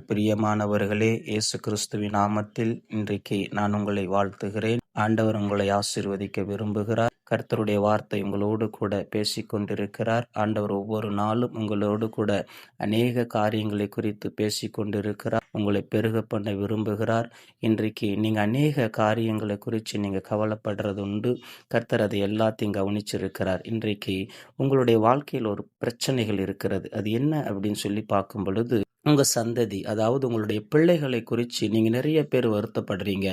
பிரியமானவர்களே, இயேசு கிறிஸ்துவின் நாமத்தில் இன்றைக்கு நான் உங்களை வாழ்த்துகிறேன். ஆண்டவர் உங்களை ஆசீர்வதிக்க விரும்புகிறார். கர்த்தருடைய வார்த்தை உங்களோடு கூட பேசிக் கொண்டிருக்கிறார். ஆண்டவர் ஒவ்வொரு நாளும் உங்களோடு கூட அநேக காரியங்களை குறித்து பேசிக் கொண்டிருக்கிறார். உங்களை பெருக பண்ண விரும்புகிறார். இன்றைக்கு நீங்க அநேக காரியங்களை குறித்து நீங்க கவலைப்படுறது உண்டு. கர்த்தர் அதை எல்லாத்தையும் கவனிச்சிருக்கிறார். இன்றைக்கு உங்களுடைய வாழ்க்கையில் ஒரு பிரச்சனைகள் இருக்கிறது. அது என்ன அப்படின்னு சொல்லி பார்க்கும் பொழுது, உங்க சந்ததி, அதாவது உங்களுடைய பிள்ளைகளை குறித்து நீங்க நிறைய பேர் வருத்தப்படுறீங்க.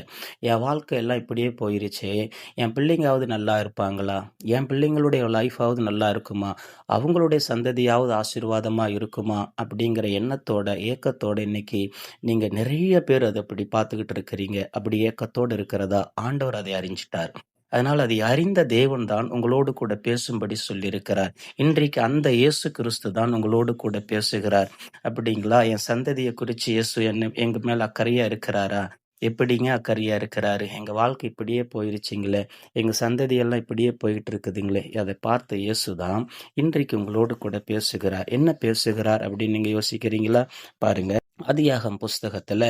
என் வாழ்க்கை எல்லாம் இப்படியே போயிருச்சே, என் பிள்ளைங்காவது நல்லா இருப்பாங்களா, என் பிள்ளைங்களுடைய லைஃபாவது நல்லா இருக்குமா, அவங்களுடைய சந்ததியாவது ஆசீர்வாதமா இருக்குமா அப்படிங்கிற எண்ணத்தோட ஏக்கத்தோட இன்னைக்கு நீங்க நிறைய பேர் அதை அப்படி பார்த்துக்கிட்டு இருக்கிறீங்க. அப்படி ஏக்கத்தோடு இருக்கிறதா ஆண்டவர் அதை அறிஞ்சிட்டார். அதனால் அதை அறிந்த தேவன் தான் உங்களோடு கூட பேசும்படி சொல்லியிருக்கிறார். இன்றைக்கு அந்த இயேசு கிறிஸ்து தான் உங்களோடு கூட பேசுகிறார். அப்படிங்களா, என் சந்ததியை குறித்து இயேசு எங்க மேல அக்கறையா இருக்கிறாரா? எப்படிங்க அக்கறையா இருக்கிறாரு? எங்க வாழ்க்கை இப்படியே போயிருச்சுங்களே, எங்க சந்ததியெல்லாம் இப்படியே போயிட்டு இருக்குதுங்களே. அதை பார்த்த இயேசு தான் இன்றைக்கு உங்களோடு கூட பேசுகிறார். என்ன பேசுகிறார் அப்படின்னு நீங்க யோசிக்கிறீங்களா? பாருங்க, ஆதியாகமம் புஸ்தகத்துல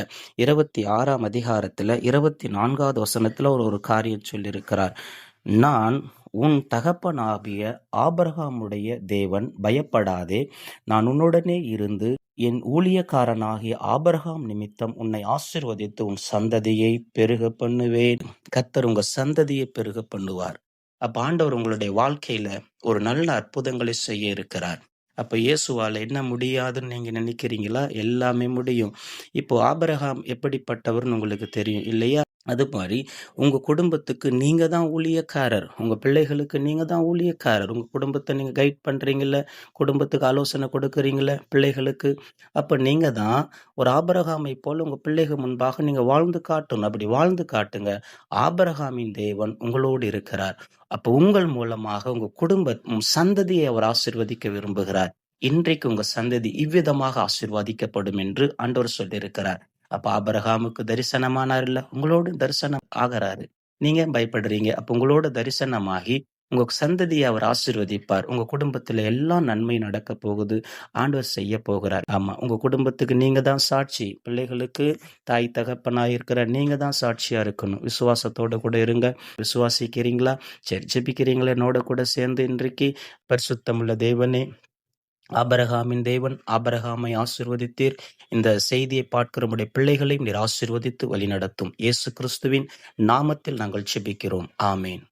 26ஆம் அதிகாரத்துல 24வது வசனத்துல ஒரு காரியம் சொல்லியிருக்கிறார். நான் உன் தகப்பனாகிய ஆபிரகாமுடைய தேவன், பயப்படாதே, நான் உன்னுடனே இருந்து என் ஊழியக்காரனாகிய ஆபிரகாம் நிமித்தம் உன்னை ஆசீர்வதித்து உன் சந்ததியை பெருக பண்ணுவேன். கர்த்தர் உங்க சந்ததியை பெருக பண்ணுவார். அப்ப ஆண்டவர் உங்களுடைய வாழ்க்கையில ஒரு நல்ல அற்புதங்களை செய்ய இருக்கிறார். அப்ப இயேசுவால என்ன முடியாதுன்னு நீங்க நினைக்கிறீங்களா? எல்லாமே முடியும். இப்போ ஆபிரகாம் எப்படிப்பட்டவர்னு உங்களுக்கு தெரியும் இல்லையா? அது மாதிரி உங்க குடும்பத்துக்கு நீங்க தான் ஊழியக்காரர். உங்க பிள்ளைகளுக்கு நீங்க தான் ஊழியக்காரர். உங்க குடும்பத்தை நீங்க கைட் பண்றீங்கல்ல, குடும்பத்துக்கு ஆலோசனை கொடுக்குறீங்கல்ல பிள்ளைகளுக்கு. அப்ப நீங்க தான் ஒரு ஆபிரகாமை போல உங்க பிள்ளைகள் முன்பாக நீங்க வாழ்ந்து காட்டணும். அப்படி வாழ்ந்து காட்டுங்க. ஆபிரகாமின் தேவன் உங்களோடு இருக்கிறார். அப்ப உங்கள் மூலமாக உங்க சந்ததியை அவர் ஆசீர்வதிக்க விரும்புகிறார். இன்றைக்கு உங்க சந்ததி இவ்விதமாக ஆசீர்வதிக்கப்படும் என்று ஆண்டவர் சொல்லியிருக்கிறார். அப்ப ஆபிரகாமுக்கு தரிசனமானார் இல்ல, உங்களோடு தரிசனம் ஆகிறாரு. நீங்க ஏன் பயப்படுறீங்க? அப்ப உங்களோட தரிசனமாகி உங்க சந்ததியை அவர் ஆசீர்வதிப்பார். உங்க குடும்பத்துல எல்லாம் நன்மை நடக்க போகுது. ஆண்டவர் செய்ய போகிறார். ஆமா, உங்க குடும்பத்துக்கு நீங்க தான் சாட்சி. பிள்ளைகளுக்கு தாய் தகப்பனாய் இருக்கிற நீங்க தான் சாட்சியா இருக்கணும். விசுவாசத்தோட கூட இருங்க. விசுவாசிக்கிறீங்களா? சரி, ஜெபிக்கிறீங்களா? என்னோட கூட சேர்ந்து இன்றைக்கு பரிசுத்தமுள்ள தேவனே, ஆபிரகாமின் தேவன், ஆபிரகாமை ஆசீர்வதித்தீர். இந்த செய்தியை பார்க்கிற உம்முடைய பிள்ளைகளையும் நீர் ஆசீர்வதித்து வழிநடத்தும். இயேசு கிறிஸ்துவின் நாமத்தில் நாங்கள் ஜெபிக்கிறோம். ஆமேன்.